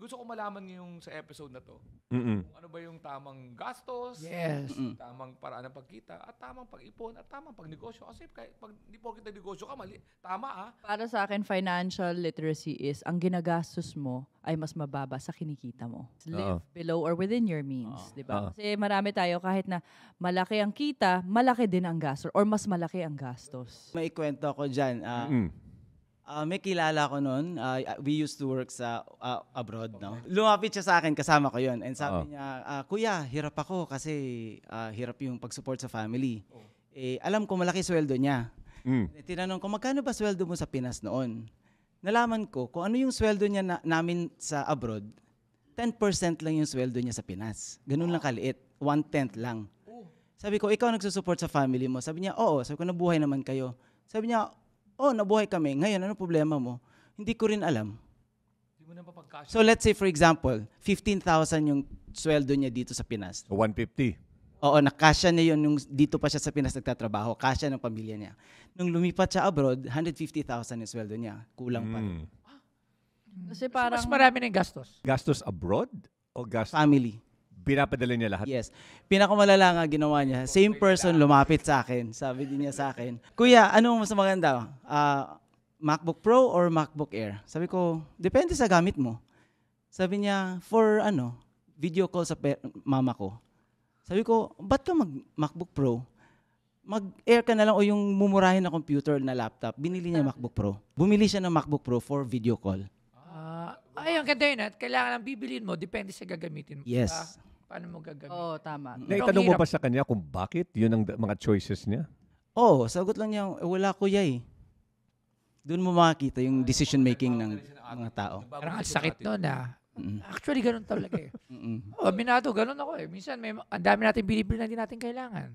gusto ko malaman yung sa episode na to. Mm-mm. Kung ano ba yung tamang gastos, Yes. tamang paraan ng pagkita, at tamang pag-ipon, at tamang pagnegosyo. Kasi pag hindi po kita negosyo ka, mali. Tama Para sa akin, financial literacy is ang ginagastos mo ay mas mababa sa kinikita mo. Live below or within your means, di ba? Kasi marami tayo kahit na malaki ang kita, malaki din ang gastos or mas malaki ang gastos. May kwento ako dyan. May kilala ko noon. We used to work sa abroad. No? Lumapit siya sa akin, kasama ko yon. And sabi niya, Kuya, hirap ako kasi hirap yung pag-support sa family. Alam ko malaki sweldo niya. Tinanong ko, magkano ba sweldo mo sa Pinas noon? Nalaman ko kung ano yung sweldo niya namin sa abroad, 10% lang yung sweldo niya sa Pinas. Ganun lang kaliit. 1/10 lang. Sabi ko, ikaw nagsusupport sa family mo? Sabi niya, oo. Sabi ko, nabuhay naman kayo. Sabi niya, nabuhay kami. Ngayon, ano problema mo? Hindi ko rin alam. Hindi mo na mapagkasya. So let's say for example, 15,000 yung sweldo niya dito sa Pinas. So 150. Oo, nakasya niya yun yung dito pa siya sa Pinas nagtatrabaho. Kasya ng pamilya niya. Nung lumipat siya abroad, 150,000 yung sweldo niya. Kulang pa rin. Kasi parang Mas marami na yung gastos. Gastos abroad o gastos Family. pinapadala niya lahat? Yes. Pinakamalala nga ginawa niya. Same person lumapit sa akin. Sabi din niya sa akin, Kuya, ano mas maganda? MacBook Pro or MacBook Air? Sabi ko, depende sa gamit mo. Sabi niya, for video call sa mama ko. Sabi ko, ba't ka MacBook Pro? Mag-Air ka na lang o yung mumurahin na computer na laptop. Binili niya MacBook Pro. Bumili siya ng MacBook Pro for video call. Ayun, ganda yun. At kailangan ang bibilin mo, depende sa gagamitin mo. Yes. Paano mo gagamitin? Oo, tama. Naitanong mo ba sa kanya kung bakit? Yun ang mga choices niya? Oo, sagot lang niya, wala kuya eh. Doon mo makikita yung decision making ng mga tao. Parang ang sakit nun Actually, ganun talaga eh. Minado, ganun ako eh. Minsan, ang dami natin binibili na hindi natin kailangan.